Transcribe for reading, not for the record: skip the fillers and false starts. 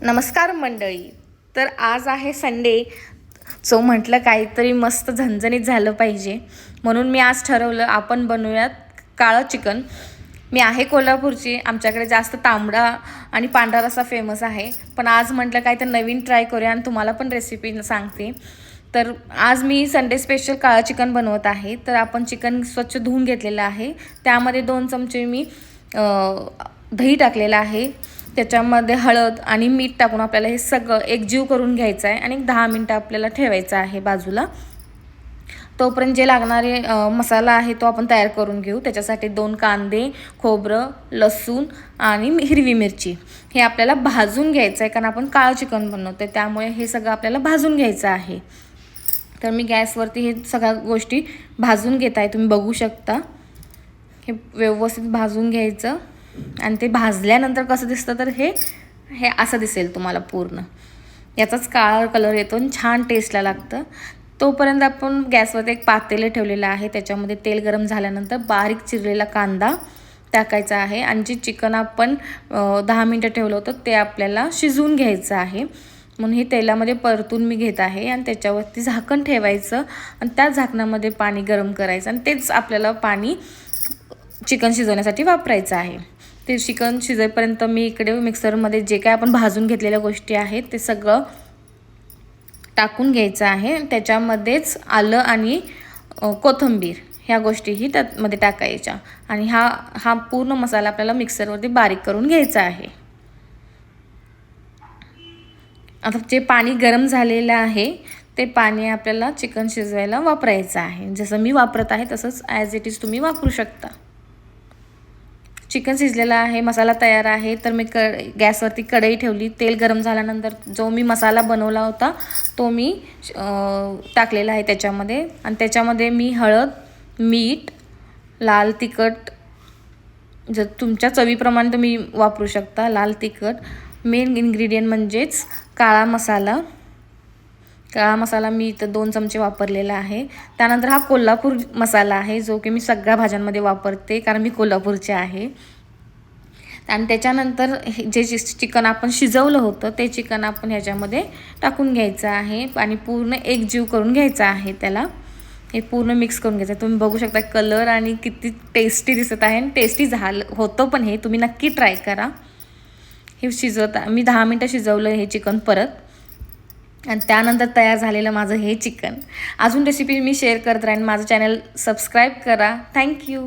नमस्कार मंडळी. तर आज आहे संडे, सो म्हटलं काहीतरी मस्त झणझणीत झालं पाहिजे, म्हणून मी आज ठरवलं आपण बनवूयात काळं चिकन. मी आहे कोल्हापूरची, आमच्याकडे जास्त तांबडा आणि पांढरा रस्सा फेमस आहे, पण आज म्हटलं काहीतरी नवीन ट्राय करूया आणि तुम्हाला पण रेसिपी सांगते. तर आज मी संडे स्पेशल काळं चिकन बनवत आहे. तर आपण चिकन स्वच्छ धुवून घेतलेलं आहे, त्यामध्ये 2 चमचे मी दही टाकलेलं आहे, त्याच्यामध्ये हळद आणि मीठ टाकून आपल्याला हे सगळं एकजीव करून घ्यायचं आहे आणि 10 मिनिटं आपल्याला ठेवायचं आहे बाजूला. तोपर्यंत जे लागणारे मसाला आहे तो आपण तयार करून घेऊ. त्याच्यासाठी 2 कांदे, खोबरं, लसूण आणि हिरवी मिरची हे आपल्याला भाजून घ्यायचं आहे, कारण आपण काळं चिकन बनवतो त्यामुळे हे सगळं आपल्याला भाजून घ्यायचं आहे. तर मी गॅसवरती हे सगळ्या गोष्टी भाजून घेत आहे, तुम्ही बघू शकता. हे व्यवस्थित भाजून घ्यायचं आणि ते भाजल्यानंतर कसं दिसतं तर हे असं दिसेल तुम्हाला. पूर्ण याचाच काळा कलर येतो आणि छान टेस्टला लागतं. तोपर्यंत आपण गॅसवर एक पातेले ठेवलेलं आहे, त्याच्यामध्ये तेल गरम झाल्यानंतर बारीक चिरलेला कांदा टाकायचा आहे आणि जे चिकन आपण 10 मिनिटं ठेवलं होतं ते आपल्याला शिजवून घ्यायचं आहे, म्हणून हे तेलामध्ये परतून मी घेत आहे. आणि त्याच्यावरती झाकण ठेवायचं आणि त्या झाकणामध्ये पाणी गरम करायचं आणि तेच आपल्याला पाणी चिकन शिजवण्यासाठी वापरायचं आहे. ते चिकन शिजेपर्यंत मी इकडे मिक्सरमध्ये जे काय आपण भाजून घेतलेल्या गोष्टी आहेत ते सगळं टाकून घ्यायचं आहे. त्याच्यामध्येच आलं आणि कोथिंबीर ह्या गोष्टीही त्यामध्ये टाकायच्या आणि हा पूर्ण मसाला आपल्याला मिक्सरवरती बारीक करून घ्यायचा आहे. आता जे पाणी गरम झालेलं आहे ते पाणी आपल्याला चिकन शिजवायला वापरायचं आहे. जसं मी वापरत आहे तसंच ॲज इट इज तुम्ही वापरू शकता. चिकन शिजलेला आहे, मसाला तयार आहे. तर मी गॅसवरती कढई ठेवली. तेल गरम झाल्यानंतर जो मी मसाला बनवला होता तो मी टाकलेला आहे त्याच्यामध्ये. आणि त्याच्यामध्ये मी हळद, मीठ, लाल तिखट जर तुमच्या चवीप्रमाणे तुम्ही वापरू शकता. लाल तिखट, मेन इन्ग्रेडियंट म्हणजेच काळा मसाला. काळा मसाला मी इथं 2 चमचे वापरलेला आहे. त्यानंतर हा कोल्हापूर मसाला आहे, जो की मी सगळ्या भाज्यांमध्ये वापरते कारण मी कोल्हापूरचे आहे. आणि त्याच्यानंतर जे चिकन आपण शिजवलं होतं ते चिकन आपण ह्याच्यामध्ये टाकून घ्यायचं आहे आणि पूर्ण एकजीव करून घ्यायचा आहे. त्याला हे पूर्ण मिक्स करून घ्यायचं. तुम्ही बघू शकता कलर आणि किती टेस्टी दिसत आहे आणि टेस्टी होतं पण. हे तुम्ही नक्की ट्राय करा. हे मी 10 मिनटं शिजवलं हे चिकन परत, आणि त्यानंतर तयार झालेलं माझं हे चिकन. अजून रेसिपी मी शेअर करत राहीन. माझं चॅनल सबस्क्राईब करा. थँक्यू.